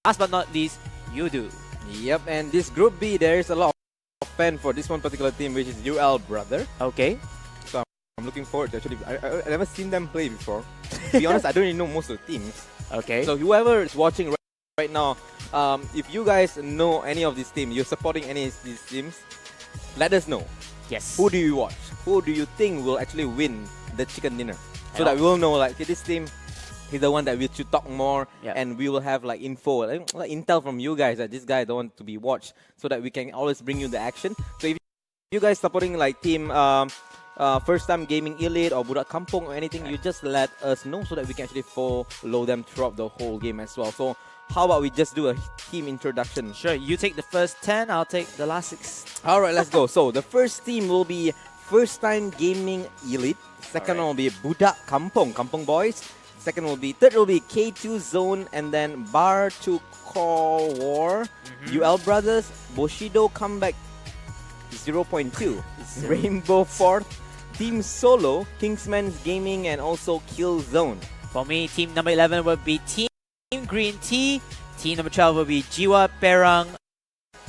last but not least, you do. Yep, and this Group B, there is a lot of fan for this one particular team, which is UL Brother. Okay. So I'm looking forward to actually. I've never seen them play before. To be honest, I don't even know most of the teams. Okay. So whoever is watching right now, if you guys know any of these teams, you're supporting any of these teams, let us know. Yes. Who do you watch? Who do you think will actually win the chicken dinner? So that we will know, like, okay, this team is the one that we should talk more, and we will have like info, like intel from you guys that this guy don't want to be watched, so that we can always bring you the action. So if you guys supporting like team First Time Gaming Elite or Budak Kampung or anything, you just let us know so that we can actually follow them throughout the whole game as well. So how about we just do a team introduction? Sure, you take the first 10, I'll take the last 6. Alright, let's go. So the first team will be First Time Gaming Elite. Second one will be Budak Kampung, Kampung Boys. Third will be K2 Zone, and then Bar to Core War, UL Brothers, Bushido Comeback 0.2, Rainbow Fourth, Team Solo, Kingsman's Gaming, and also Kill Zone. For me, team number 11 will be Team Green Tea. Team number 12 will be Jiwa Perang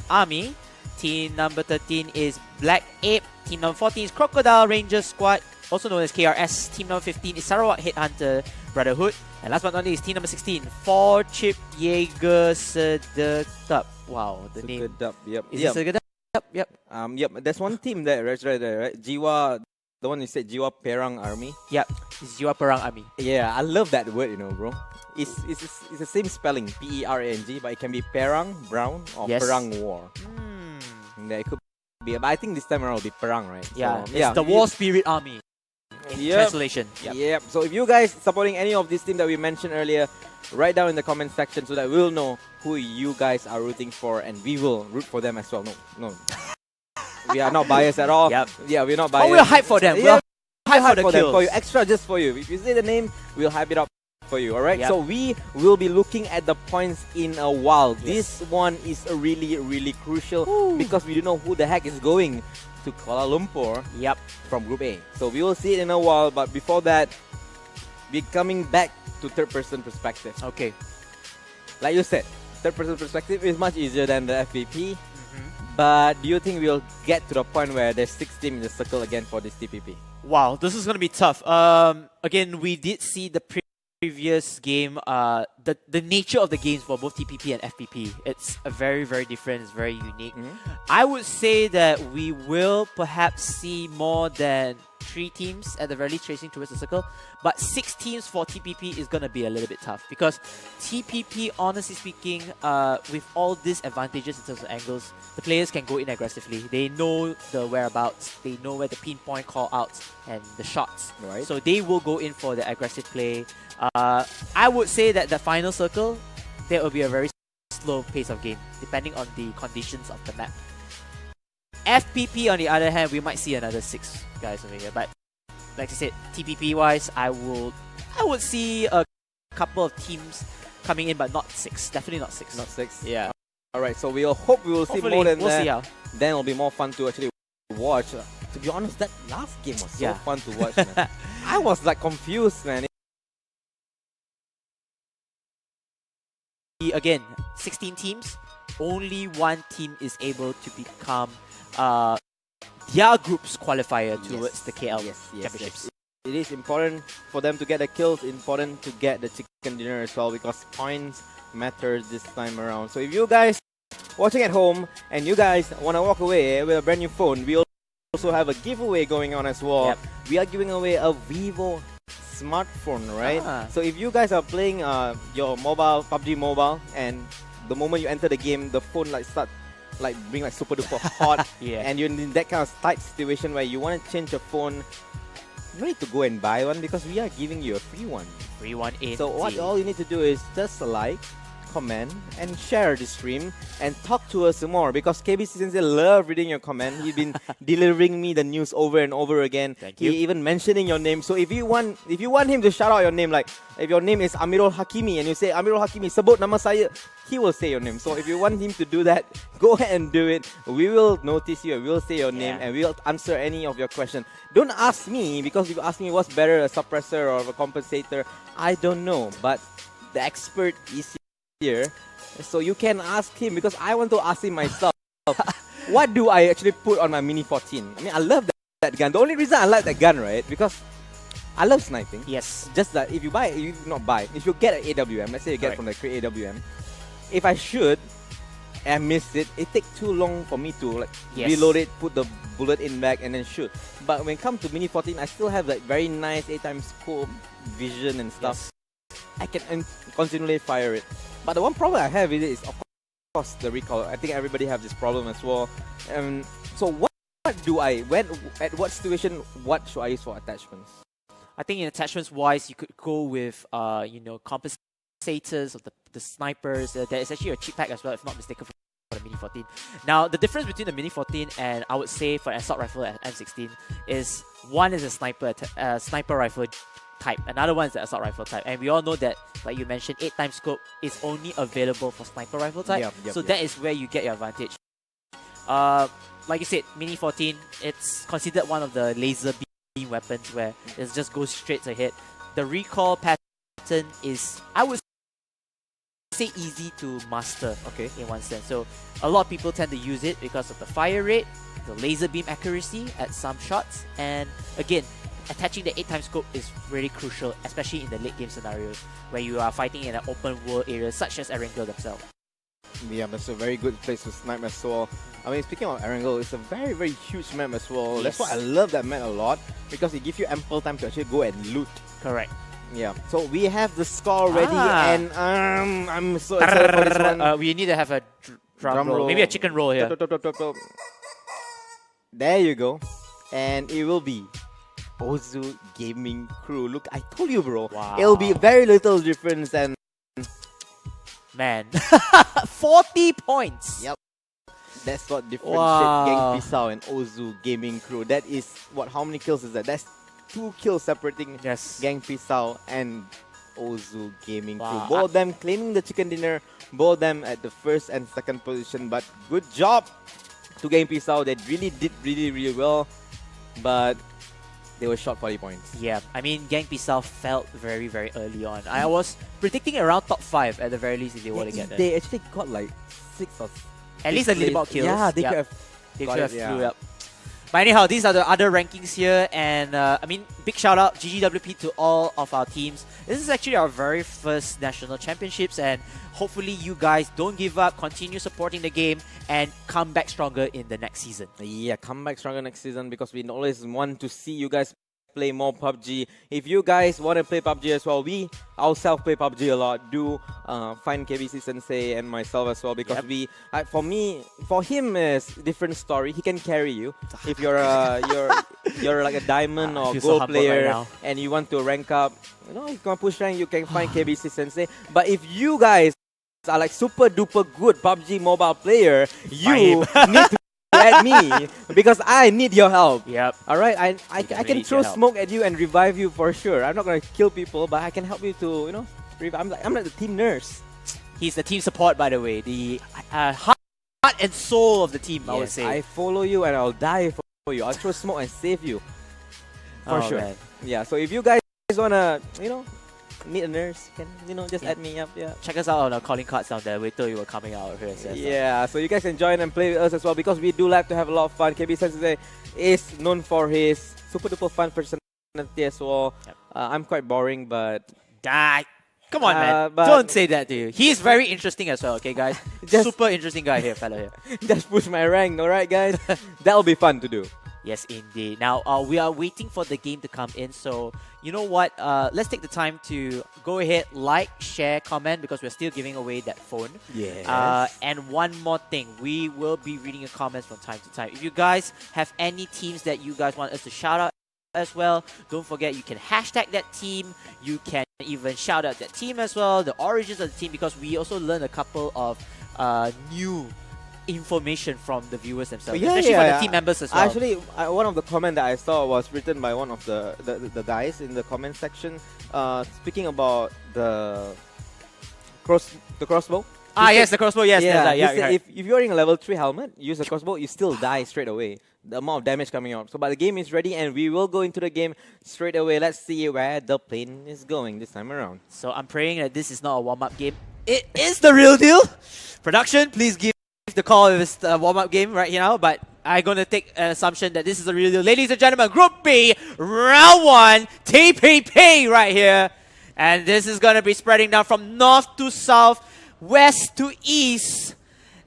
Army. Team number 13 is Black Ape. Team number 14 is Crocodile Ranger Squad, also known as KRS. Team number 15 is Sarawak Headhunter Brotherhood. And last but not least, team number 16, 4 Chip Jaeger Sedekap. Wow, the name. Sedekap, yep. Is it Sedekap? Yep. Yep. There's one team there, right there, right? Jiwa, the one you said, Jiwa Perang Army. Yep, it's Jiwa Perang Army. Yeah, I love that word, you know, bro. It's the same spelling, P-E-R-A-N-G, but it can be Perang, brown, or Perang War. Yeah, it could be, but I think this time around will be Perang, right? Yeah, so, it's the War Spirit Army. Translation. Yep. So if you guys supporting any of these teams that we mentioned earlier, write down in the comment section so that we'll know who you guys are rooting for, and we will root for them as well. No. We are not biased at all. Yep. Yeah, we're not biased. Oh, we'll hype for them. Yeah, we'll hype for them, for you. Extra just for you. If you say the name, we'll hype it up for you. Alright? Yep. So we will be looking at the points in a while. This one is really, really crucial because we don't know who the heck is going to Kuala Lumpur from Group A. So we will see it in a while, but before that, we're coming back to third-person perspective. Okay. Like you said, third-person perspective is much easier than the FPP. But do you think we'll get to the point where there's 6 teams in the circle again for this TPP? Wow, this is going to be tough. Again, we did see the previous game, the nature of the games for both TPP and FPP. It's a very, very different. It's very unique. I would say that we will perhaps see more than 3 teams at the very least tracing towards the circle, but 6 teams for TPP is going to be a little bit tough because TPP, honestly speaking, with all these advantages in terms of angles, the players can go in aggressively. They know the whereabouts, they know where the pinpoint call outs and the shots. Right. So they will go in for the aggressive play. I would say that the final circle, there will be a very slow pace of game depending on the conditions of the map. FPP, on the other hand, we might see another 6 guys over here. But like I said, TPP wise, I would see a couple of teams coming in, but not 6. Definitely not 6. Not 6. Yeah. Alright, so we'll hope we will see Hopefully, more than we'll that. see how. Then it'll be more fun to actually watch. To be honest, that last game was so fun to watch, man. I was like confused, man. Again, 16 teams, only one team is able to become their group's qualifier towards the KL championships. It is important for them to get the kills, important to get the chicken dinner as well, because points matter this time around. So if you guys watching at home and you guys want to walk away with a brand new phone, we also have a giveaway going on as well. We are giving away a Vivo smartphone, right? So if you guys are playing your mobile, Pubg Mobile, and the moment you enter the game, the phone being like super duper hot, and you're in that kind of tight situation where you want to change your phone, you don't need to go and buy one because we are giving you a free one. Free one in. So all you need to do is just like, comment, and share the stream and talk to us more, because KB Sensei love reading your comment. He's been delivering me the news over and over again. Thank you. He even mentioning your name. So if you want him to shout out your name, like if your name is Amirul Hakimi and you say Amirul Hakimi, sebut nama saya, he will say your name. So if you want him to do that, go ahead and do it. We will notice you, we will say your name, and we'll answer any of your questions. Don't ask me, because if you ask me what's better, a suppressor or a compensator, I don't know. But the expert is here So you can ask him, because I want to ask him myself. What do I actually put on my Mini 14? I mean, I love that gun. The only reason I like that gun, right? Because I love sniping. Yes. Just that if you buy, if you get an AWM, let's say you get from the Crate AWM, if I shoot and miss it, it takes too long for me to reload it, put the bullet in back, and then shoot. But when it comes to Mini 14, I still have that very nice 8x scope vision and stuff. Yes. I can continually fire it. But the one problem I have with it is, of course, the recoil. I think everybody have this problem as well. So what do I, at what situation, what should I use for attachments? I think in attachments wise, you could go with compensators of the snipers. There is actually a cheap pack as well, if not mistaken, for the Mini 14. Now, the difference between the Mini 14 and I would say for an assault rifle at M16 is one is a sniper rifle type, another one is the assault rifle type, and we all know that, like you mentioned, 8x scope is only available for sniper rifle type. That is where you get your advantage. Like you said, Mini 14, it's considered one of the laser beam weapons where it just goes straight ahead. The recoil pattern is, I would say, easy to master, in one sense. So a lot of people tend to use it because of the fire rate, the laser beam accuracy at some shots, and again, attaching the 8x scope is really crucial, especially in the late game scenarios where you are fighting in an open world area such as Erangel themselves. Yeah, that's a very good place to snipe as well. I mean, speaking of Erangel, it's a very, very huge map as well. Yes. That's why I love that map a lot, because it gives you ample time to actually go and loot. Correct. Yeah, so we have the score ready, and I'm so excited for this one. We need to have a drum roll. Maybe a chicken roll here. There you go. And it will be Ozu Gaming Crew. Look, I told you, bro. Wow. It'll be very little difference, and man, 40 points. Yep. That's what differentiates Gang Pisau and Ozu Gaming Crew. That is what? How many kills is that? That's 2 kills separating Gang Pisau and Ozu Gaming Crew. Both of them claiming the chicken dinner. Both of them at the first and second position. But good job to Gang Pisau. They really did really well. But they were short 40 points. Yeah, I mean, Gang Pisau felt very early on. I was predicting around top 5 at the very least if they were to get there. They actually got like 6 or at least a leaderboard kills. Yeah, they could have flew up. But anyhow, these are the other rankings here, and I mean, big shout out GGWP to all of our teams. This is actually our very first national championships, and hopefully you guys don't give up, continue supporting the game, and come back stronger in the next season. Yeah, come back stronger next season, because we always want to see you guys play more PUBG. If you guys want to play PUBG as well, we ourselves play PUBG a lot. Do find KBC Sensei and myself as well, because for him is different story. He can carry you if you're you're like a diamond or gold player and you want to rank up. You know, you can push rank. You can find KBC Sensei. But if you guys are like super duper good PUBG Mobile player, you need to at me, because I need your help. Yep. All right. I can throw smoke at you and revive you for sure. I'm not gonna kill people, but I can help you to revive. I'm like the team nurse. He's the team support, by the way. The heart and soul of the team. I would say. I follow you and I'll die for you. I'll throw smoke and save you for sure. Man. Yeah. So if you guys wanna need a nurse, you can just add me up. Yeah. Check us out on our calling cards down there. Wait till you were coming out here. Yeah. So you guys can join and play with us as well, because we do like to have a lot of fun. KB Sensei is known for his super duper fun personality as well. Yep. I'm quite boring, but come on, man. Don't say that to you. He's very interesting as well. Okay, guys. Super interesting guy here, fella here. Just push my rank, alright, guys. That'll be fun to do. Yes, indeed. Now, we are waiting for the game to come in. So, you know what? Let's take the time to go ahead, like, share, comment, because we're still giving away that phone. Yes. And one more thing. We will be reading your comments from time to time. If you guys have any teams that you guys want us to shout out as well, don't forget you can hashtag that team. You can even shout out that team as well, the origins of the team, because we also learned a couple of new information from the viewers themselves, especially for the team members as well. Actually, one of the comments that I saw was written by one of the guys in the comment section, speaking about the crossbow. Yes, the crossbow. Yes, if you're wearing a level 3 helmet, use a crossbow, you still die straight away. The amount of damage coming out. So, but the game is ready, and we will go into the game straight away. Let's see where the plane is going this time around. So I'm praying that this is not a warm-up game. It is the real deal. Production, please give the call of this warm-up game right here now, but I'm going to take an assumption that this is a real deal. Ladies and gentlemen, Group B, Round 1, TPP right here. And this is going to be spreading down from north to south, west to east.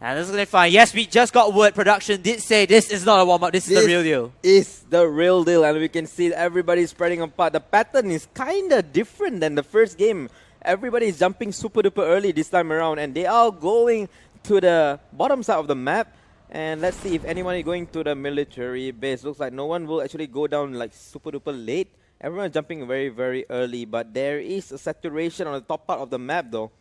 And this is going to be fine. Yes, we just got word. Production did say this is not a warm-up, this is the real deal. Is the real deal, and we can see everybody spreading apart. The pattern is kind of different than the first game. Everybody is jumping super duper early this time around, and they are going to the bottom side of the map. And let's see if anyone is going to the military base. Looks like no one will actually go down like super duper late. Everyone is jumping very, very early, but there is a saturation on the top part of the map though.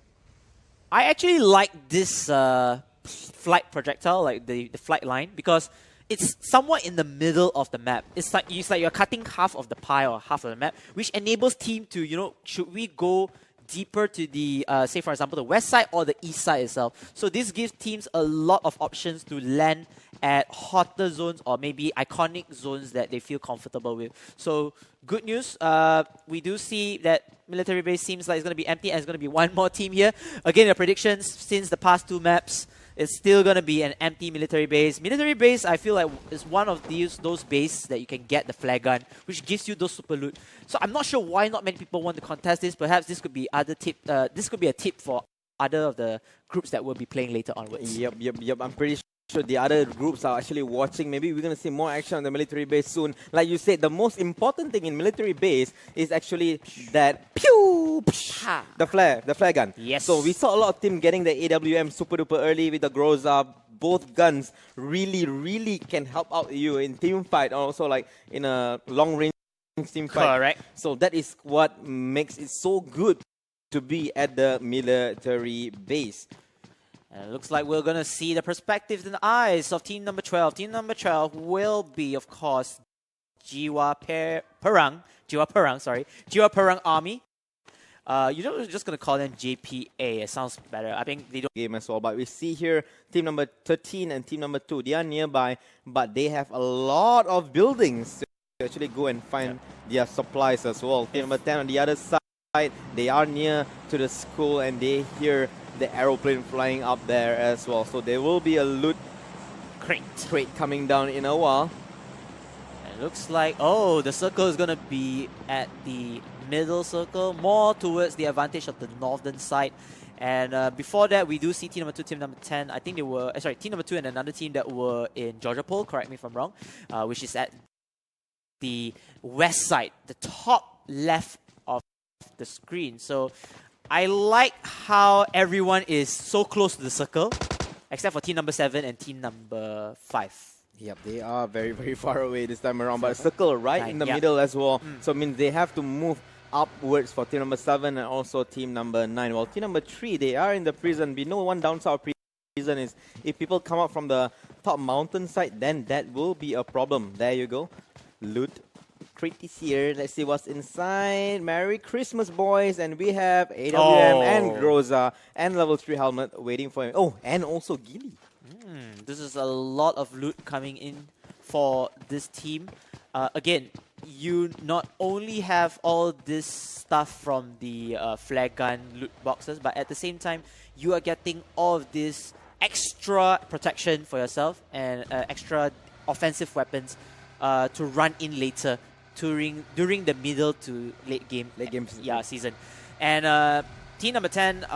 I actually like this flight projectile, like the flight line, because it's somewhat in the middle of the map. It's like you're cutting half of the pie or half of the map, which enables team to, you know, should we go deeper to the, say for example, the west side or the east side itself. So this gives teams a lot of options to land at hotter zones or maybe iconic zones that they feel comfortable with. So good news, we do see that military base seems like it's going to be empty and it's going to be one more team here. Again, the predictions since the past two maps, it's still going to be an empty military base. Military base, I feel like, is one of those bases that you can get the flare gun, which gives you those super loot. So I'm not sure why not many people want to contest this. Perhaps this could be other tip. This could be a tip for other of the groups that will be playing later onwards. Yep. I'm pretty sure the other groups are actually watching. Maybe we're going to see more action on the military base soon. Like you said, the most important thing in military base is actually that pew, psh, the flare gun. Yes. So we saw a lot of team getting the AWM super duper early with the Groza. Both guns really can help out you in team fight, and also like in a long range team fight. Correct. So that is what makes it so good to be at the military base. And it looks like we're going to see the perspectives and eyes of team number 12. Team number 12 will be, of course, Jiwa Perang Army. You're just going to call them JPA. It sounds better. I think they don't game as well. But we see here team number 13 and team number 2. They are nearby, but they have a lot of buildings to actually go and find their supplies as well. Team number 10 on the other side, they are near to the school and they hear the aeroplane flying up there as well. So there will be a loot crate coming down in a while. It looks like, oh, the circle is going to be at the middle circle, more towards the advantage of the northern side. And before that, we do see team number 2, team number 10. I think they were, team number 2 and another team that were in Georgia Pole, correct me if I'm wrong, which is at the west side, the top left of the screen. So I like how everyone is so close to the circle, except for team number 7 and team number 5. Yep, they are very far away this time around, but a circle right in the middle as well. So it means they have to move upwards for team number 7 and also team number 9. While team number 3, they are in the prison. We know one downside of prison is if people come up from the top mountain side, then that will be a problem. There you go. Loot crate is here. Let's see what's inside. Merry Christmas, boys. And we have AWM and Groza and level 3 helmet waiting for him. Oh, and also Gilly. This is a lot of loot coming in for this team. Again, you not only have all this stuff from the flare gun loot boxes, but at the same time, you are getting all of this extra protection for yourself and extra offensive weapons to run in later during the middle to late game season. And team number 10,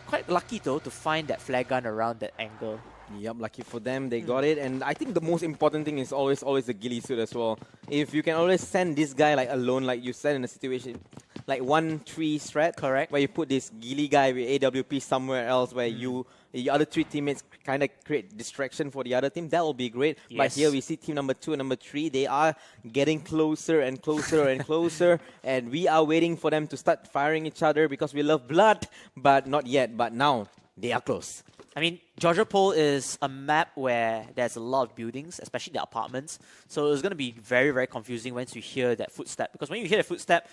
quite lucky though to find that flare gun around that angle. Yep, lucky for them, they got it. And I think the most important thing is always the ghillie suit as well. If you can always send this guy like alone, like you said in a situation, like 1-3 strat, correct, where you put this ghillie guy with AWP somewhere else, where the other 3 teammates kind of create distraction for the other team, that will be great. Yes. But here we see team number 2 and number 3, they are getting closer and closer and closer, and we are waiting for them to start firing each other because we love blood, but not yet. But now they are close. I mean, Georgia Pole is a map where there's a lot of buildings, especially the apartments. So it's going to be very confusing once you hear that footstep. Because when you hear the footstep,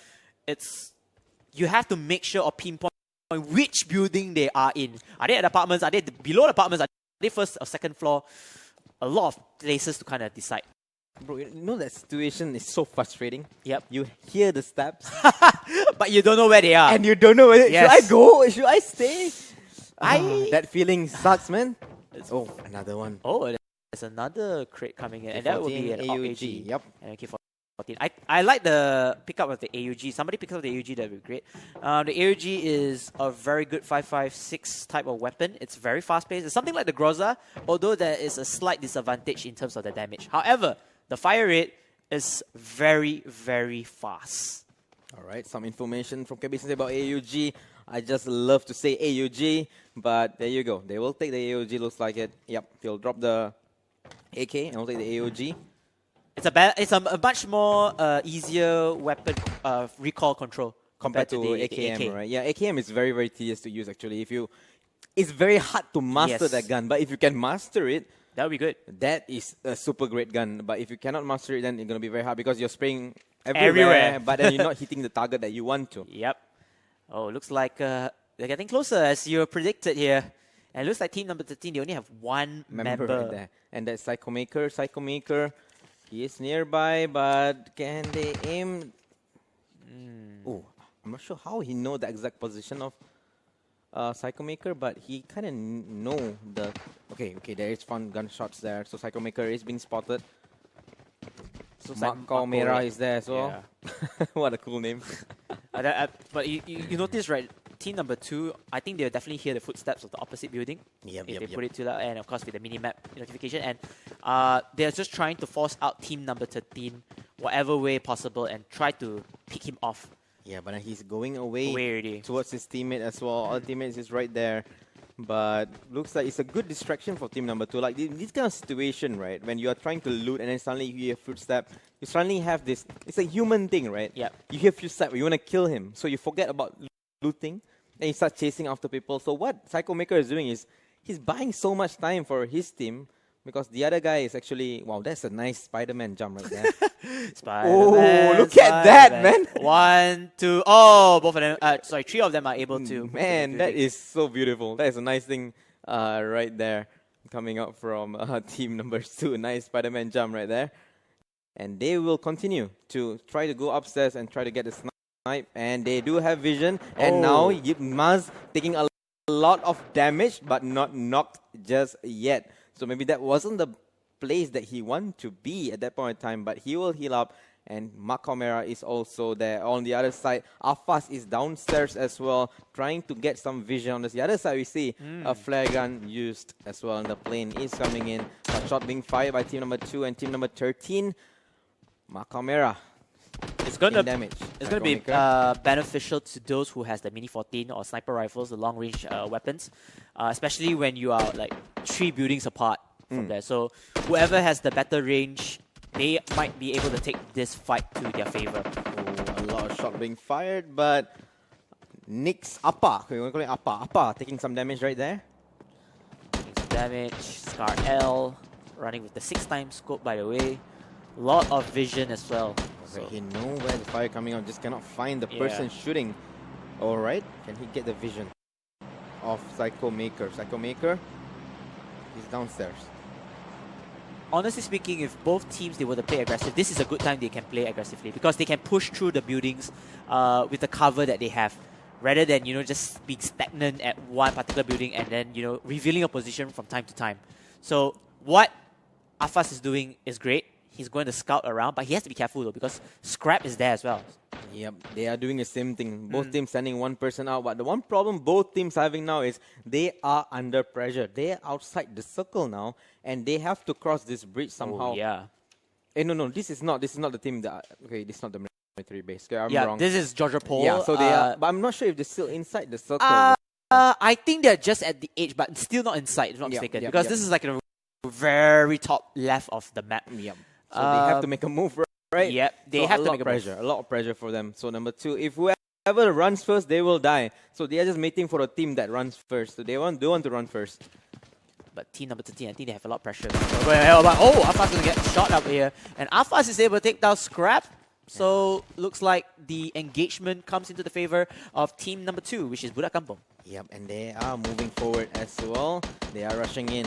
you have to make sure or pinpoint which building they are in. Are they at apartments? Are they below the apartments? Are they first or second floor? A lot of places to kind of decide. Bro, you know that situation is so frustrating? Yep. You hear the steps. But you don't know where they are. And you don't know whether, should I go? Should I stay? That feeling sucks, man. Oh, another one. Oh, there's another crate coming in, and that will be an AUG. Yep. And AK-14. I like the pickup of the AUG. Somebody picks up the AUG, that would be great. The AUG is a very good 5.56 type of weapon. It's very fast-paced. It's something like the Groza, although there is a slight disadvantage in terms of the damage. However, the fire rate is very, very fast. All right, some information from KB about AUG. I just love to say AUG, but there you go. They will take the AUG, looks like it. Yep, they'll drop the AK and we'll take the AUG. It's a much more easier weapon recoil control compared to the AKM, right? Yeah, AKM is very, very tedious to use actually. It's very hard to master that gun, but if you can master it, that would be good. That is a super great gun. But if you cannot master it, then it's going to be very hard because you're spraying everywhere. But then you're not hitting the target that you want to. Yep. Oh, looks like they're getting closer as you predicted here. And it looks like team number 13, they only have one member. Right there. And that's Psychomaker. Psychomaker, he is nearby, but can they aim? Oh, I'm not sure how he knows the exact position of Psychomaker, but he kind of know the... Okay, there is fun gunshots there. So Psychomaker is being spotted. So Mera is there as well. Yeah. What a cool name. But you notice, right? Team number 2, I think they'll definitely hear the footsteps of the opposite building. If they put it to that, and of course with the mini-map notification. And they're just trying to force out team number 13 whatever way possible and try to pick him off. Yeah, but he's going away towards his teammate as well. All teammates is right there. But looks like it's a good distraction for team number 2. Like this kind of situation, right? When you are trying to loot and then suddenly you hear footstep, you suddenly have this... It's a human thing, right? Yeah. You hear footstep, you want to kill him. So you forget about looting and you start chasing after people. So what Psychomaker is doing is he's buying so much time for his team because the other guy is actually... Wow, that's a nice Spider-Man jump right there. Spider-Man, oh, look at that, man. 1, 2... Oh, both of them... sorry, 3 of them are able to... Man, that is so beautiful. That is a nice thing right there. Coming up from team number 2. Nice Spider-Man jump right there. And they will continue to try to go upstairs and try to get the snipe. And they do have vision. And now Yipmaz taking a lot of damage, but not knocked just yet. So maybe that wasn't the place that he wanted to be at that point in time, but he will heal up. And Makamera is also there on the other side. Afas is downstairs as well, trying to get some vision. On the other side, we see a flare gun used as well, and the plane is coming in. A shot being fired by team number 2 and team number 13. Makamera. It's going to be beneficial to those who has the Mini 14 or sniper rifles, the long-range weapons, especially when you are like 3 buildings apart from there. So whoever has the better range, they might be able to take this fight to their favor. Oh, a lot of shots being fired, but Nick's Appa, we're going to call it Appa. Appa taking some damage right there. Taking some damage. Scar L running with the 6x scope, by the way. A lot of vision as well. So he knows where the fire coming out, just cannot find the person shooting. Alright, can he get the vision of Psychomaker? Psychomaker, he's downstairs. Honestly speaking, if both teams they were to play aggressive, this is a good time they can play aggressively because they can push through the buildings with the cover that they have, rather than just being stagnant at one particular building and then revealing a position from time to time. So what Afas is doing is great. He's going to scout around, but he has to be careful though because Scrap is there as well. Yep, they are doing the same thing. Both teams sending one person out, but the one problem both teams having now is they are under pressure. They are outside the circle now, and they have to cross this bridge somehow. Oh, yeah. No, this is not the team that... Okay, this is not the military base. Okay, I'm wrong. This is Georgia Pole. Yeah, so they are... But I'm not sure if they're still inside the circle. I think they're just at the edge, but still not inside, if I'm not mistaken. Because this is like a very top left of the map. Yep. So they have to make a move, right? Yep, they have to make a lot of pressure for them. So number 2, if whoever runs first, they will die. So they are just waiting for a team that runs first. So they want to run first. But team number 13, I think they have a lot of pressure. Oh, Afas going to get shot up here. And Afas is able to take down Scrap. So looks like the engagement comes into the favor of team number 2, which is Budak Kampung. Yep, and they are moving forward as well. They are rushing in.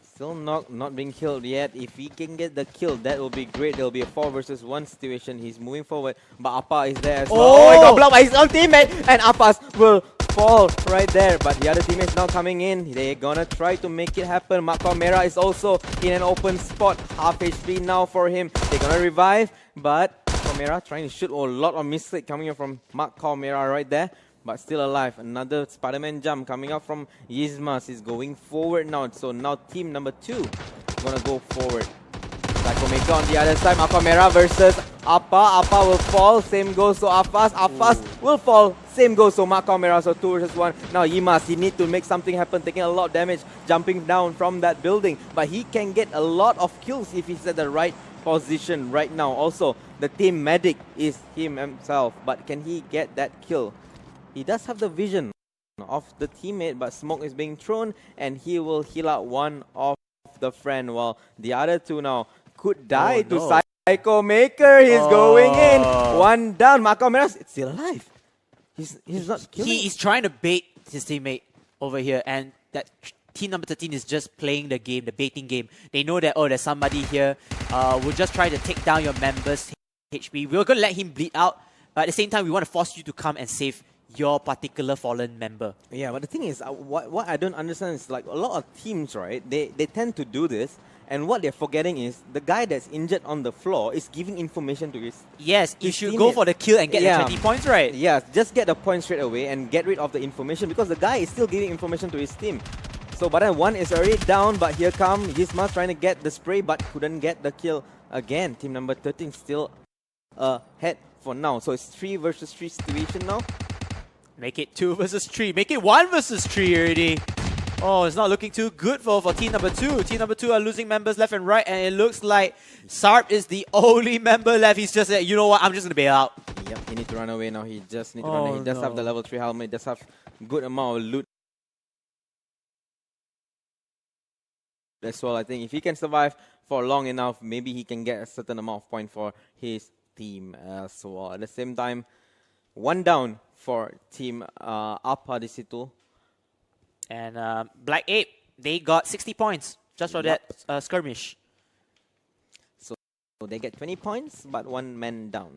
Still not being killed yet. If he can get the kill, that will be great. There will be a 4 versus 1 situation. He's moving forward, but Appa is there as well. Oh, he got blocked by his own teammate, and Appas will fall right there. But the other teammates now coming in. They're gonna try to make it happen. Makomera is also in an open spot. Half HP now for him. They're gonna revive, but Makomera trying to shoot. A lot of mistake coming in from Makomera right there. But still alive. Another Spider-Man jump coming up from Yizmas is going forward now. So now team number 2 gonna go forward. Psycho Maker on the other side. Makomera versus Appa. Appa will fall. Same goes to Affas. Affas will fall. Same goes to Makomera. So 2 versus 1. Now Yimas, he need to make something happen. Taking a lot of damage. Jumping down from that building. But he can get a lot of kills if he's at the right position right now. Also, the team medic is him himself. But can he get that kill? He does have the vision of the teammate, but smoke is being thrown and he will heal out one of the friend while the other 2 now could die to Psycho Maker. He's going in. 1 down. Makomera is still alive. He's not killing. He is trying to bait his teammate over here, and that team number 13 is just playing the game, the baiting game. They know that, oh, there's somebody here. We'll just try to take down your members' HP. We're going to let him bleed out, but at the same time, we want to force you to come and save your particular fallen member. Yeah, but the thing is, what I don't understand is like a lot of teams, right? They tend to do this, and what they're forgetting is the guy that's injured on the floor is giving information to his. Yes, you should go for the kill and get the 20 points, right? Yeah, just get the point straight away and get rid of the information because the guy is still giving information to his team. So, but then 1 is already down, but here come Gizma trying to get the spray, but couldn't get the kill again. Team number 13 still ahead for now. So it's 3 versus 3 situation now. Make it 2 versus 3. Make it 1 versus 3 already. Oh, it's not looking too good for team number 2. Team number 2 are losing members left and right, and it looks like Sarp is the only member left. He's just like, you know what, I'm just going to bail out. Yep, he needs to run away now. He just needs to run away. He does have the level 3 helmet. He does have good amount of loot as well. I think if he can survive for long enough, maybe he can get a certain amount of points for his team as well. At the same time, 1 down for team Apa di situ. And Black Ape, they got 60 points just for that skirmish. So they get 20 points, but 1 man down.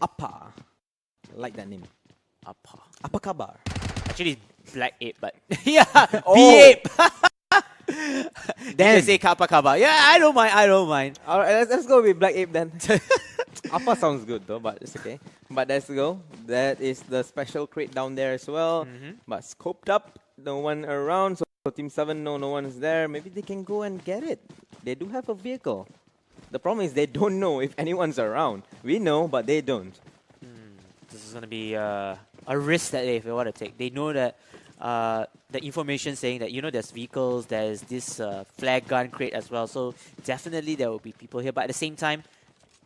Apa. Like that name. Apa. Apa kabar? Actually, Black Ape, but yeah, B-Ape. Then they say Kappa Kaba. Yeah, I don't mind. Alright, let's go with Black Ape then. Apa sounds good though, but it's okay. But let's go. That is the special crate down there as well. But scoped up, no one around. So Team 7, no one is there. Maybe they can go and get it. They do have a vehicle. The problem is they don't know if anyone's around. We know, but they don't. This is going to be a risk that they want to take. They know that the information saying that, you know, there's vehicles, there's this flag gun crate as well. So definitely there will be people here. But at the same time,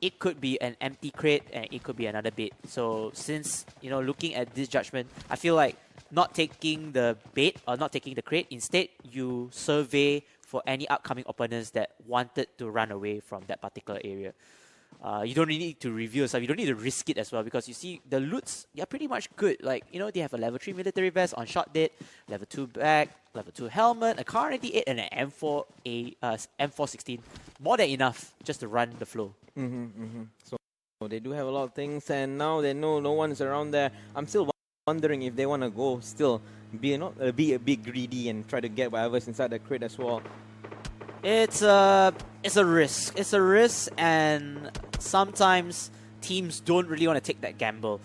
it could be an empty crate and it could be another bait. So since, you know, looking at this judgment, I feel like not taking the bait or not taking the crate. Instead, you survey for any upcoming opponents that wanted to run away from that particular area. You don't really need to review yourself. You don't need to risk it as well because you see the loots, they're pretty much good. Like, you know, they have a level 3 military vest on shot dead, level 2 bag, level 2 helmet, a Kar 98 and an M416. More than enough just to run the flow. So they do have a lot of things, and now they know no one's around there. I'm still wondering if they want to go still be a bit greedy and try to get whatever's inside the crate as well. It's a risk. It's a risk, and sometimes teams don't really want to take that gamble.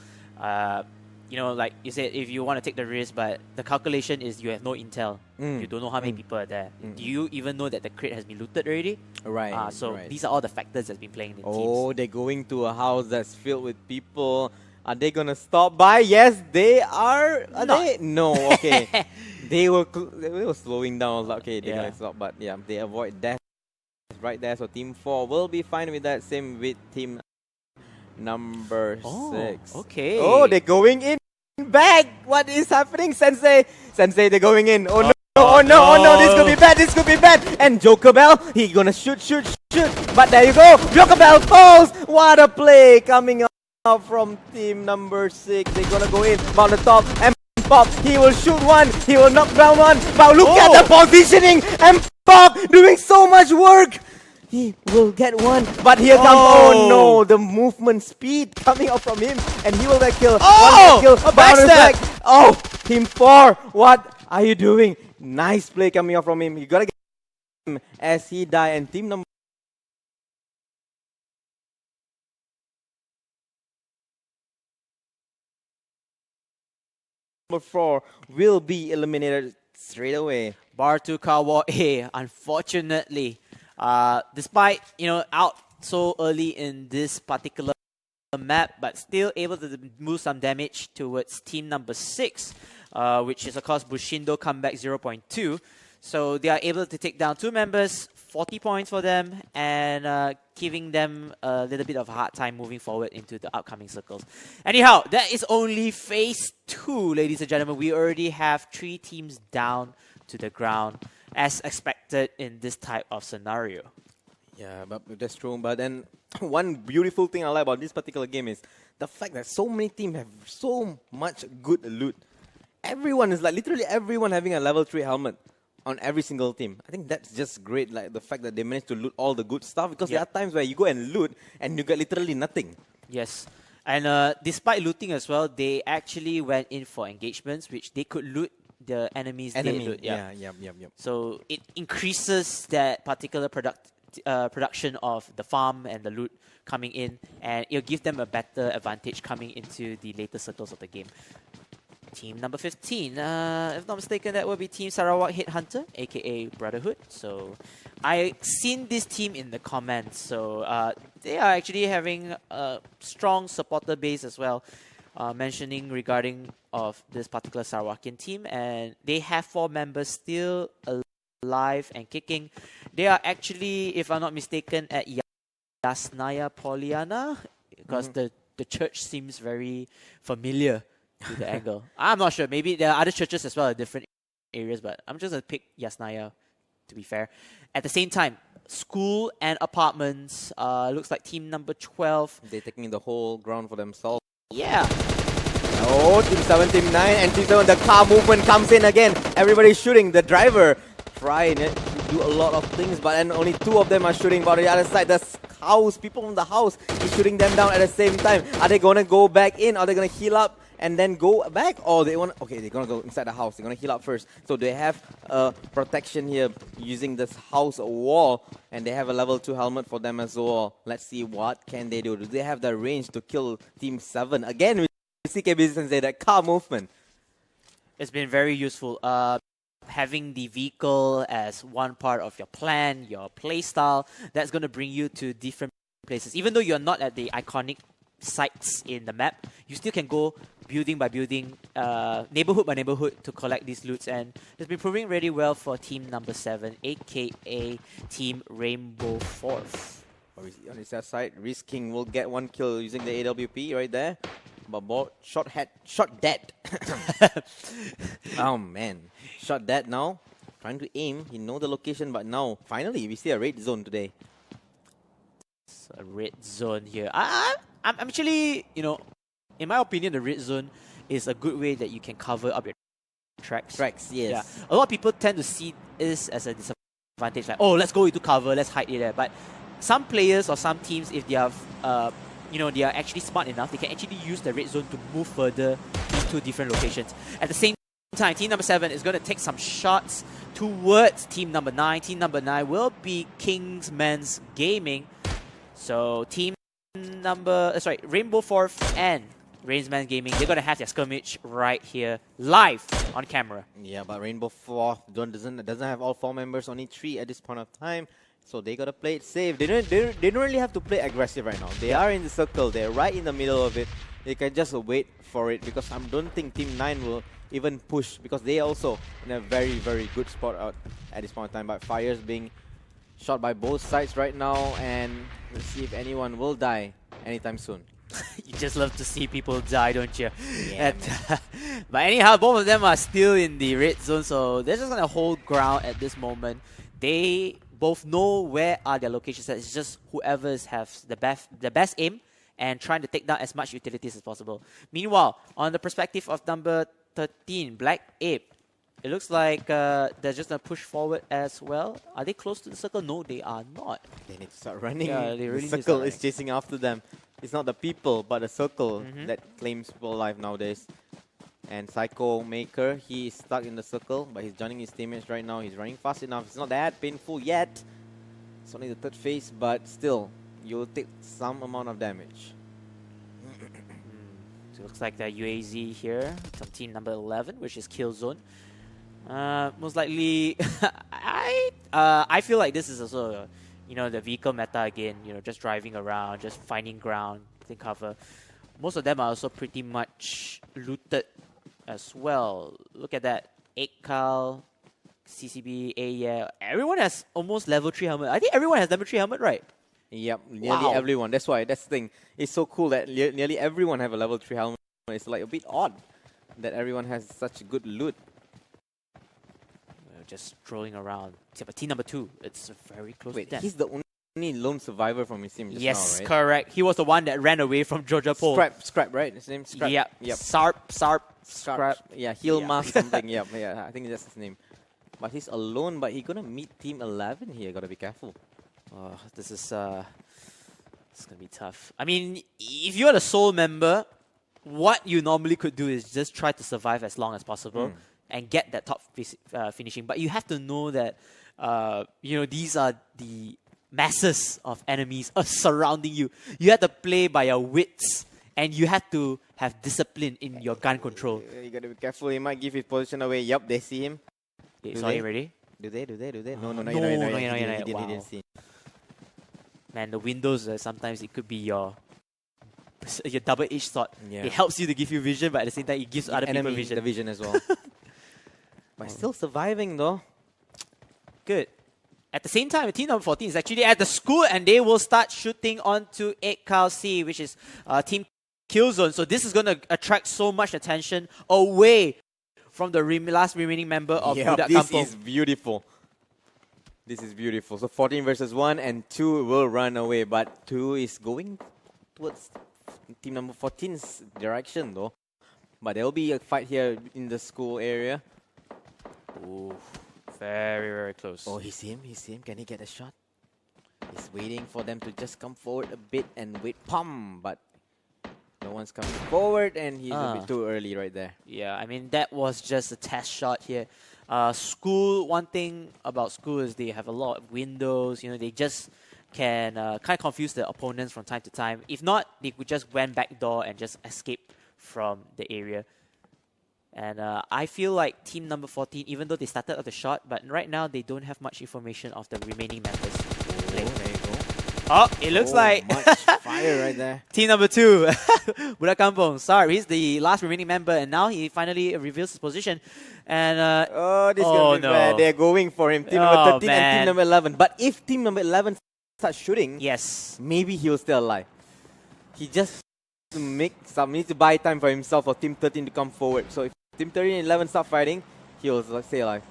You know, like you said, if you want to take the risk, but the calculation is you have no intel. You don't know how many people are there. Do you even know that the crate has been looted already? Right. So these are all the factors that's been playing in teams. Oh, they're going to a house that's filled with people. Are they gonna stop by? Yes, they are. Are they? No. Okay. they were slowing down. I was like, okay, they're gonna stop, but yeah, they avoid death right there. So team 4 will be fine with that. Same with team number 6. Okay. Oh, they're going in back. What is happening, Sensei? Sensei, they're going in. Oh no. Oh no, this could be bad, And Joker Bell, he gonna shoot. But there you go, Joker Bell falls. What a play coming out from team number 6. They're gonna go in on the top. And Pop, he will shoot one, he will knock down one. But look at the positioning. And Pop doing so much work. He will get one, but here comes, oh no, the movement speed coming out from him, and he will get killed. Oh, kill, a backstab. Oh, team 4, what are you doing? Nice play coming out from him. You gotta get him as he die, and team number 4 will be eliminated straight away. Bartukawa A, unfortunately, despite out so early in this particular map, but still able to move some damage towards team number 6, which is of course Bushindo comeback 0.2. So they are able to take down 2 members, 40 points for them, and giving them a little bit of a hard time moving forward into the upcoming circles. Anyhow, that is only phase 2, ladies and gentlemen. We already have 3 teams down to the ground, as expected in this type of scenario. Yeah, but that's true. But then one beautiful thing I like about this particular game is the fact that so many teams have so much good loot. Everyone is like literally everyone having a level 3 helmet on every single team. I think that's just great, like the fact that they managed to loot all the good stuff, because there are times where you go and loot and you get literally nothing. Yes. And despite looting as well, they actually went in for engagements, which they could loot the enemies. Loot. Yeah. So it increases that particular production of the farm and the loot coming in, and it'll give them a better advantage coming into the later circles of the game. Team number 15, if not mistaken, that will be Team Sarawak Headhunter, aka Brotherhood. So I seen this team in the comments, so they are actually having a strong supporter base as well, mentioning regarding of this particular Sarawakian team, and they have 4 members still alive and kicking. They are actually, if I'm not mistaken, at Yasnaya Poliana, because the church seems very familiar to the angle. I'm not sure. Maybe there are other churches as well in different areas, but I'm just going to pick Yasnaya, to be fair. At the same time, school and apartments, looks like team number 12. They're taking the whole ground for themselves. Yeah. Oh, team 7, team 9, and team 7, the car movement comes in again. Everybody's shooting. The driver trying to do a lot of things, but then only 2 of them are shooting. But on the other side, the house, people from the house, is shooting them down at the same time. Are they going to go back in? Are they going to heal up and then go back, or they want? Okay, they're gonna go inside the house. They're gonna heal up first. So they have protection here using this house wall, and they have a level 2 helmet for them as well. Let's see what can they do. Do they have the range to kill Team 7 again? With CKB Sensei, that car movement. It's been very useful. Having the vehicle as one part of your plan, your play style, that's going to bring you to different places. Even though you're not at the iconic sites in the map, you still can go building by building, neighborhood by neighborhood to collect these loots, and it's been proving really well for team number 7, aka Team Rainbow Force. On his side, Risking will get 1 kill using the AWP right there. But shot dead. Oh man, shot dead now. Trying to aim, he know the location, but now finally we see a red zone today. It's a red zone here. I'm actually, in my opinion, the red zone is a good way that you can cover up your tracks. Yes. Yeah. A lot of people tend to see this as a disadvantage, like, oh, let's go into cover, let's hide it there. But some players or some teams, if they are, they are actually smart enough, they can actually use the red zone to move further into different locations. At the same time, team number 7 is going to take some shots towards team number 9. Team number 9 will be Kingsman's Gaming. So team Rainbow Forth and Rainsman Gaming, they're going to have their skirmish right here, live on camera. Yeah, but Rainbow Forth doesn't have all 4 members, only 3 at this point of time. So they got to play it safe. They don't really have to play aggressive right now. They are in the circle. They're right in the middle of it. They can just wait for it, because I don't think Team 9 will even push, because they also in a very, very good spot out at this point in time. But fires being shot by both sides right now, and let's see if anyone will die anytime soon. You just love to see people die, don't you? Yeah, but anyhow, both of them are still in the red zone, so they're just going to hold ground at this moment. They both know where are their locations. It's just whoever has the best aim and trying to take down as much utilities as possible. Meanwhile, on the perspective of number 13, Black Ape, It looks like they're just going to push forward as well. Are they close to the circle? No, they are not. They need to start running. Yeah, they really the need to circle start is chasing after them. It's not the people, but the circle that claims people alive nowadays. And Psycho Maker, he is stuck in the circle, but he's joining his teammates right now. He's running fast enough. It's not that painful yet. It's only the third phase, but still, you'll take some amount of damage. So it looks like the UAZ here from team number 11, which is Killzone. Most likely, I feel like this is also, the vehicle meta again. Just driving around, just finding ground, taking cover. Most of them are also pretty much looted as well. Look at that, 8cal, CCB, yeah. Everyone has almost level 3 helmet. I think everyone has level 3 helmet, right? Yep, nearly everyone. That's why, that's the thing. It's so cool that nearly everyone have a level 3 helmet. It's like a bit odd that everyone has such good loot. Just strolling around. But team number 2, it's very close to death. He's the only lone survivor from his team just now, right? Correct. He was the one that ran away from Georgia Pole. Scrap, right? His name Scrap. Yep. Sarp. Scrap. Yeah, Heel Mask something. Yeah, I think that's his name. But he's alone, but he's gonna meet team 11 here. Gotta be careful. Oh, this is gonna be tough. I mean, if you're the sole member, what you normally could do is just try to survive as long as possible and get that top finishing. But you have to know that these are the masses of enemies surrounding you. You have to play by your wits, and you have to have discipline in your gun control. You gotta be careful. He might give his position away. Yup, they see him. Sorry, ready? Do they? No, No, he wow. didn't see. Man, the windows, sometimes it could be your double-edged sword. Yeah. It helps you to give you vision, but at the same time, it gives other people vision. The vision as well. But still surviving though. Good. At the same time, team number 14 is actually at the school, and they will start shooting onto 8cal C, which is team Killzone. So this is going to attract so much attention away from the last remaining member of Budak this Kampung. is beautiful. This is beautiful. So 14 versus 1, and 2 will run away, but 2 is going towards team number 14's direction though. But there will be a fight here in the school area. Ooh, very, very close. Oh, he's him. Can he get a shot? He's waiting for them to just come forward a bit and wait. Pum! But no one's coming forward, and he's a bit too early right there. Yeah, I mean, that was just a test shot here. School, one thing about school is they have a lot of windows. They just can kind of confuse the opponents from time to time. If not, they could just went back door and just escape from the area. And I feel like team number 14, even though they started off the shot, but right now they don't have much information of the remaining members. There you go. Oh, it looks like much fire right there. team number 2, Budak Kampung. Sorry, he's the last remaining member, and now he finally reveals his position. And this is gonna be bad. They're going for him. Team number 13 and team number 11. But if team number 11 starts shooting, maybe he'll still alive. He just needs to buy time for himself for team 13 to come forward. So if team 13 and 11 start fighting, he'll stay alive.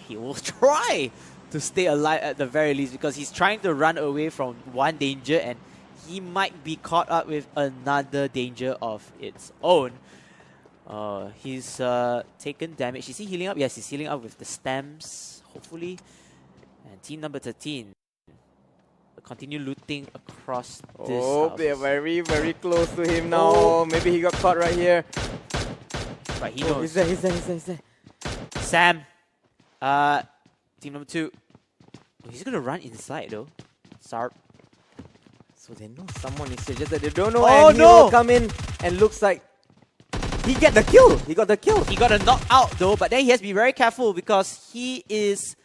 He will try to stay alive at the very least, because he's trying to run away from one danger, and he might be caught up with another danger of its own. He's taken damage. Is he healing up? Yes, he's healing up with the stems, hopefully. And team number 13 continue looting across this house. They're very, very close to him now. Maybe he got caught right here. Right, he knows. He's there. Sam. Team number 2. He's going to run inside though. Sarp. So they know someone is here, just that they don't know. Oh, he will come in, and looks like he got the kill. He got a knockout though, but then he has to be very careful, because he is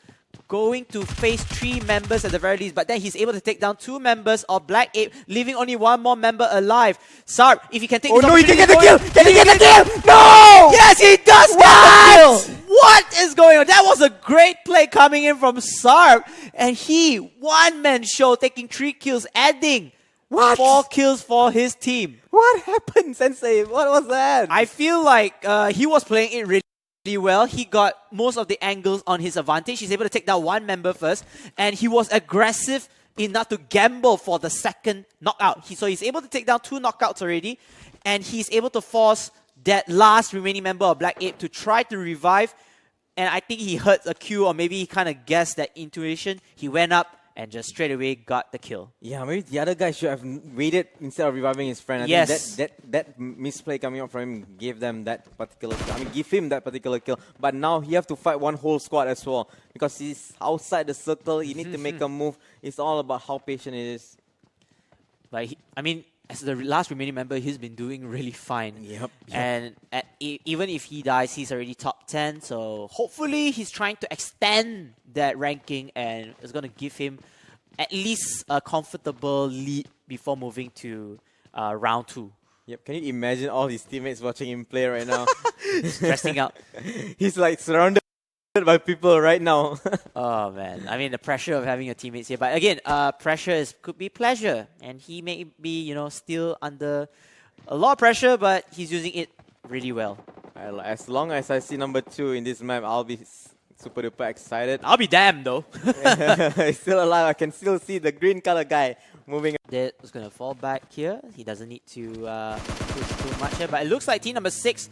going to face 3 members at the very least, but then he's able to take down 2 members of Black Ape, leaving only 1 more member alive. Sarp, if he can take this he can get the kill! Can he get the kill? No! Yes, he does get the kill! What is going on? That was a great play coming in from Sarp, and he, one-man show, taking 3 kills, adding 4 kills for his team. What happened, Sensei? What was that? I feel like he was playing it really well. He got most of the angles on his advantage. He's able to take down 1 member first, and he was aggressive enough to gamble for the second knockout. So he's able to take down 2 knockouts already, and he's able to force that last remaining member of Black Ape to try to revive. And I think he heard a cue, or maybe he kind of guessed that intuition. He went up and just straight away got the kill. Yeah, maybe the other guy should have waited instead of reviving his friend. I think that misplay coming up from him gave them that particular kill. I mean, give him that particular kill. But now he have to fight one whole squad as well. Because he's outside the circle, you need to make a move. It's all about how patient it is. But I mean, as the last remaining member, he's been doing really fine. Yep. And even if he dies, he's already top 10. So hopefully he's trying to extend that ranking and it's going to give him at least a comfortable lead before moving to round 2. Yep. Can you imagine all his teammates watching him play right now? Stressing out. He's like surrounded by people right now. Oh man, I mean the pressure of having your teammates here. But again, pressure could be pleasure, and he may be still under a lot of pressure, but he's using it really well. As long as I see number 2 in this map, I'll be super duper excited. I'll be damned though. He's still alive. I can still see the green color guy moving. That was gonna fall back here. He doesn't need to push too much here, but it looks like team number 6.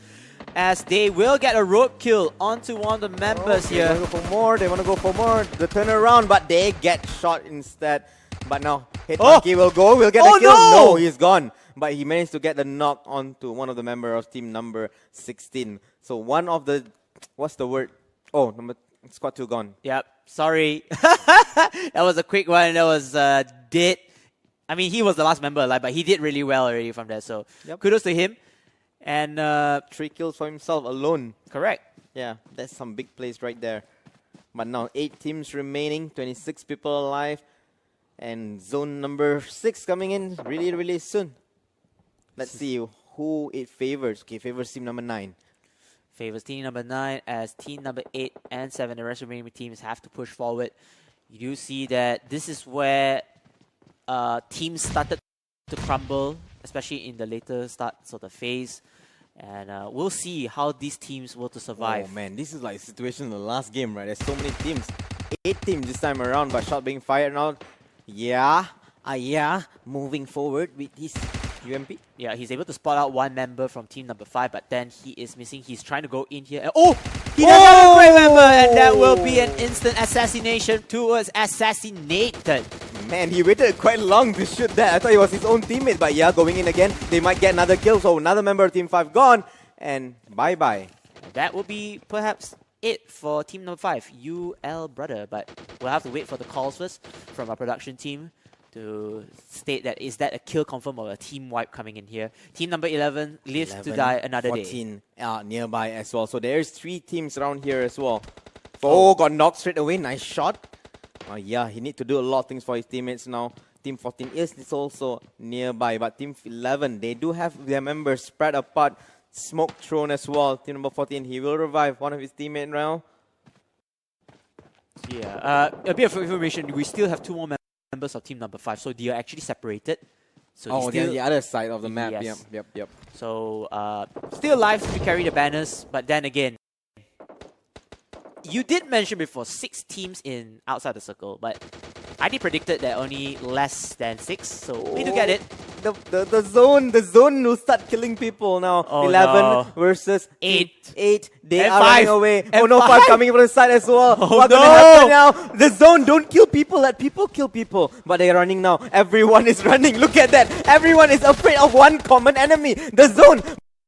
As they will get a road kill onto one of the members here. They want to go for more. They want to go for more. The turnaround, but they get shot instead. But now, Monkey will go. Will get the kill. No, he's gone. But he managed to get the knock onto one of the members of team number 16. So one of the, what's the word? Oh, squad 2 gone. Yep. Sorry. That was a quick one. That was dead. I mean, he was the last member alive, but he did really well already from there. So kudos to him. And 3 kills for himself alone. Correct. Yeah, that's some big plays right there. But now 8 teams remaining, 26 people alive. And zone number 6 coming in really, really soon. Let's see who it favors. Okay, favors team number 9. Favors team number 9 as team number 8 and 7, the rest of the remaining teams have to push forward. You do see that this is where teams started to crumble, especially in the later starts of the phase. And we'll see how these teams will to survive. Oh man, this is like a situation in the last game, right? There's so many teams. 8 teams this time around, but shot being fired now. Yeah, moving forward with his UMP. Yeah, he's able to spot out one member from team number 5, but then he is missing. He's trying to go in here. And he does have a great member, and that will be an instant assassination towards assassinated. Man, he waited quite long to shoot that. I thought it was his own teammate, but yeah, going in again. They might get another kill, so another member of team 5 gone, and bye-bye. That will be perhaps it for team number 5, UL Brother, but we'll have to wait for the calls first from our production team to state that is that a kill confirm or a team wipe coming in here. Team number 11 lives to die another 14 day. Nearby as well. So there's 3 teams around here as well. Oh, got knocked straight away. Nice shot. Yeah, he need to do a lot of things for his teammates now. Team 14 is also nearby, but Team 11, they do have their members spread apart. Smoke thrown as well. Team number 14, he will revive one of his teammates now. Yeah, a bit of information. We still have 2 more members of team number 5, so they are actually separated. So they're the other side of the map. Yes. Yep. So still alive to carry the banners, but then again, you did mention before 6 teams in outside the circle, but I did predicted that only less than 6, so we do get it. The zone will start killing people now. 11 versus 8. They are running away. And 5 coming from the side as well. What's no! gonna happen now? The zone don't kill people. Let people kill people. But they're running now. Everyone is running. Look at that. Everyone is afraid of one common enemy. The zone.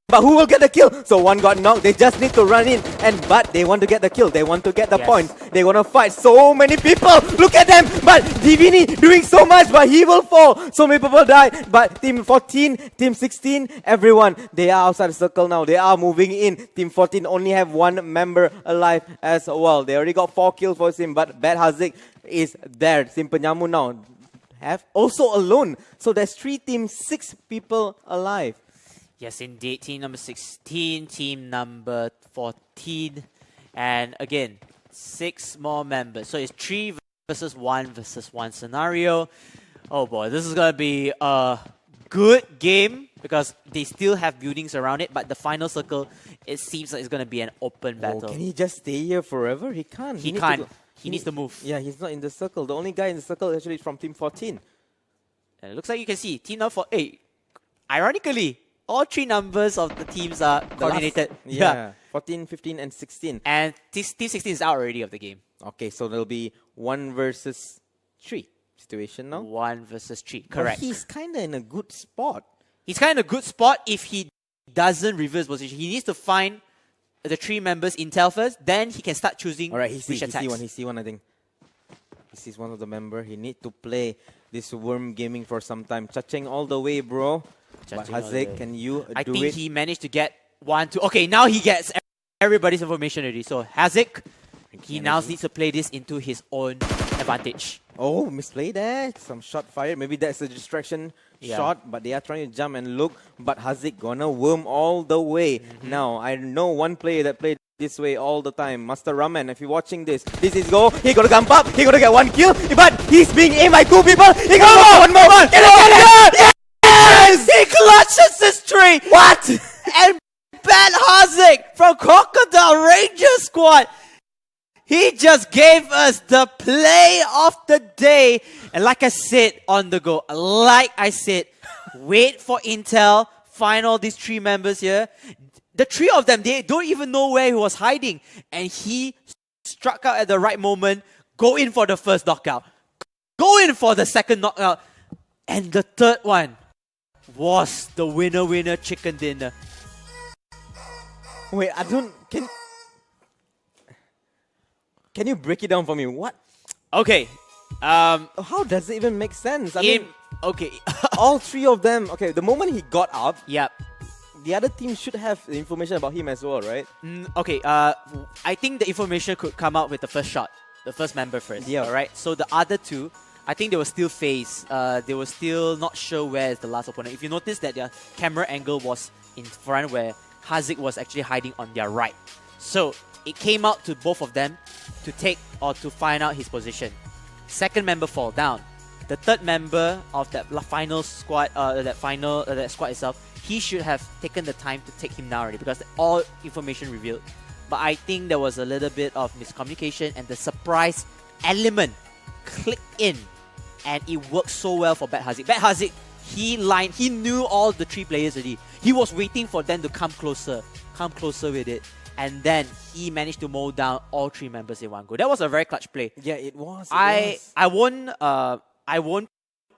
But who will get the kill? So one got knocked. They just need to run in. But they want to get the kill. They want to get the points. They want to fight so many people. Look at them. But Divini doing so much. But he will fall. So many people die. But Team 14, Team 16, everyone, they are outside the circle now. They are moving in. Team 14 only have 1 member alive as well. They already got 4 kills for him. But Bad Hazik is there. Team Penyamu now have also alone. So there's 3 teams, 6 people alive. Yes, indeed. Team number 16, team number 14. And again, 6 more members. So it's 3 versus 1 scenario. Oh boy, this is going to be a good game because they still have buildings around it. But the final circle, it seems like it's going to be an open battle. Can he just stay here forever? He can't. He can't. He needs to move. Yeah, he's not in the circle. The only guy in the circle actually is from Team 14. And it looks like you can see Team number 8. Ironically, all three numbers of the teams are coordinated. Yeah. 14, 15, and 16. And Team 16 is out already of the game. Okay, so there'll be 1 versus 3 situation now. 1 versus 3, correct. But he's kind of in a good spot. He's kind of a good spot if he doesn't reverse position. He needs to find the 3 members intel first, then he can start choosing Alright, which he attacks. see one, I think. He sees one of the member. He need to play this Worm Gaming for some time. Cha-ching all the way, bro. But Haziq, can you do it? I think he managed to get 1, 2. Okay, now he gets everybody's information already. So Haziq, he now needs to play this into his own advantage. Oh, misplayed that. Some shot fired. Maybe that's a distraction shot, but they are trying to jump and look. But Haziq gonna worm all the way. Now, I know one player that played this way all the time. Master Raman, if you're watching this, this is go. He gonna jump up. He gonna get 1 kill, but he's being aimed by 2 people. He gonna go one more. Get it! Yes! He clutches this tree! What? And Bad Haziq from Crocodile Ranger Squad, he just gave us the play of the day. And like I said on the go, wait for intel, find all these 3 members here. The 3 of them, they don't even know where he was hiding. And he struck out at the right moment, go in for the first knockout, go in for the second knockout. And the third one was the winner chicken dinner. Wait, I don't... Can you break it down for me? What? Okay. How does it even make sense? I mean, okay. all 3 of them... Okay, the moment he got up, Yep. the other team should have the information about him as well, right? Okay. I think the information could come out with the first shot, the first member first. Yeah. Alright. So the other 2, I think they were still phased. They were still not sure where is the last opponent. If you notice that their camera angle was in front where Haziq was actually hiding on their right. So it came out to both of them to take or to find out his position. Second member fall down. The third member of that final squad, that squad itself, he should have taken the time to take him down already because all information revealed. But I think there was a little bit of miscommunication and the surprise element clicked in, and it worked so well for Bad Haziq. Bad Haziq, he knew all the 3 players already. He was waiting for them to come closer with it. And then he managed to mow down all 3 members in one go. That was a very clutch play. Yeah, it was. I won't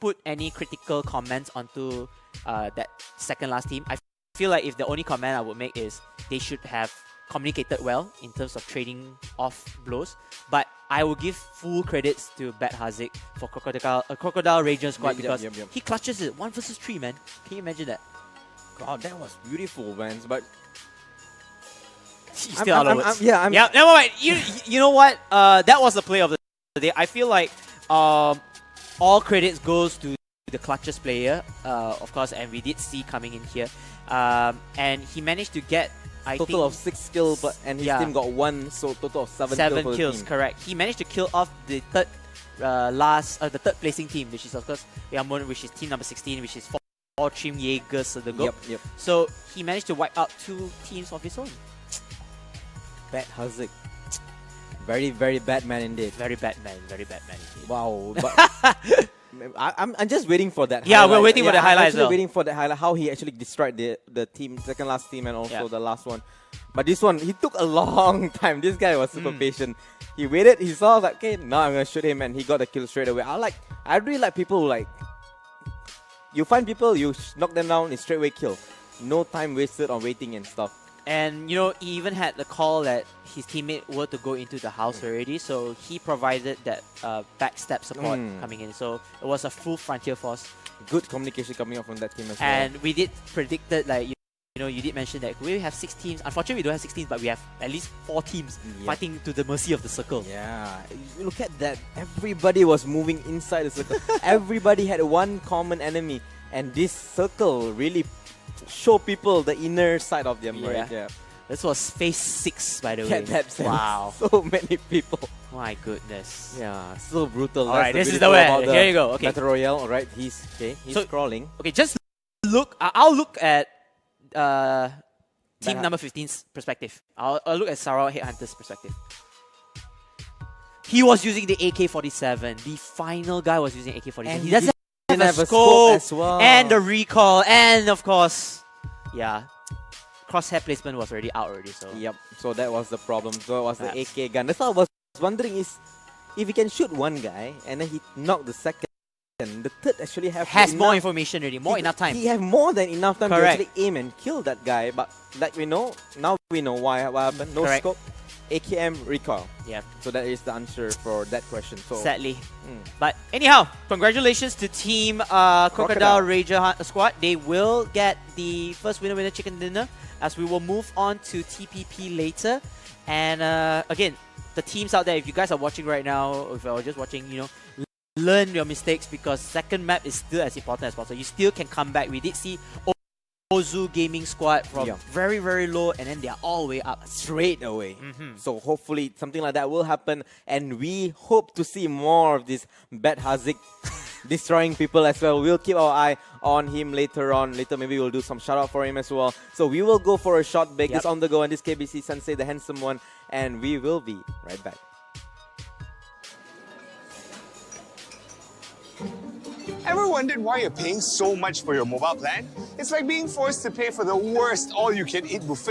put any critical comments onto that second last team. I feel like if the only comment I would make is they should have communicated well in terms of trading off blows. But I will give full credits to Bad Haziq for Crocodile Ranger Squad because he clutches it 1 versus 3, man. Can you imagine that? God, that was beautiful, man. But he's still out of words. Yeah, never mind. You know what? That was the play of the day. I feel like all credits goes to the clutches player, of course, and we did see coming in here. And he managed to get total of 6 kills, and his team got 1, so total of 7 kills. Correct. He managed to kill off the third third placing team, which is of course Yamon, which is team number 16, which is 4 Team Jaegers of the go. Yep. So he managed to wipe out 2 teams of his own. Bad Haziq. Very, very bad man indeed. Very bad man indeed. Wow. But I'm just waiting for that. Yeah, highlight. We're waiting for the highlight as well. Waiting for that highlight, how he actually destroyed the team, second last team, and also the last one. But this one, he took a long time. This guy was super patient. He waited. He saw like, okay, now I'm gonna shoot him, and he got the kill straight away. I really like people who like. You find people, you knock them down, it's straight away kill. No time wasted on waiting and stuff. And you know, he even had the call that his teammate were to go into the house already, so he provided that backstab support coming in. So it was a full frontier force. Good communication coming out from that team as well. And we did predicted, like, you know, you did mention that we have 6 teams. Unfortunately, we don't have 6 teams, but we have at least 4 teams fighting to the mercy of the circle. Yeah, you look at that. Everybody was moving inside the circle. Everybody had one common enemy, and this circle really show people the inner side of them, right? Yeah. This was phase 6, by the way. That sense. Wow. So many people. My goodness. Yeah, so brutal. Alright, this is the way. Here you go. Okay. Battle Royale, alright, he's crawling. Okay, just look. I'll look at team number 15's perspective. I'll look at Sarawak Headhunters' perspective. He was using the AK-47. The final guy was using AK-47. He doesn't have a scope as well. And the recall. And of course, yeah, crosshair placement was already out already. So Yep. So that was the problem. So it was the Perhaps. AK gun. That's what I was wondering is if he can shoot one guy and then he knocked the second, the third actually has more enough- information already, more enough time. He have more than enough time Correct. to actually aim and kill that guy. But like we know, now we know what happened. No Correct. scope, AKM recoil. Yeah, So that is the answer for that question. So sadly. Mm. But anyhow, congratulations to Team Crocodile Ranger Squad. They will get the first winner chicken dinner, as we will move on to TPP later. And again, the teams out there, if you guys are watching right now, if you're just watching, learn your mistakes, because second map is still as important as possible. You still can come back. We did see Ozu Gaming Squad from very, very low, and then they are all the way up. straight away. Mhm. So hopefully something like that will happen, and we hope to see more of this bad Hazik destroying people as well. We'll keep our eye on him later on. Later maybe we'll do some shout out for him as well. So we will go for a short break. Yep. It's on the go, and this KBC Sensei, the handsome one, and we will be right back. Ever wondered why you're paying so much for your mobile plan? It's like being forced to pay for the worst all-you-can-eat buffet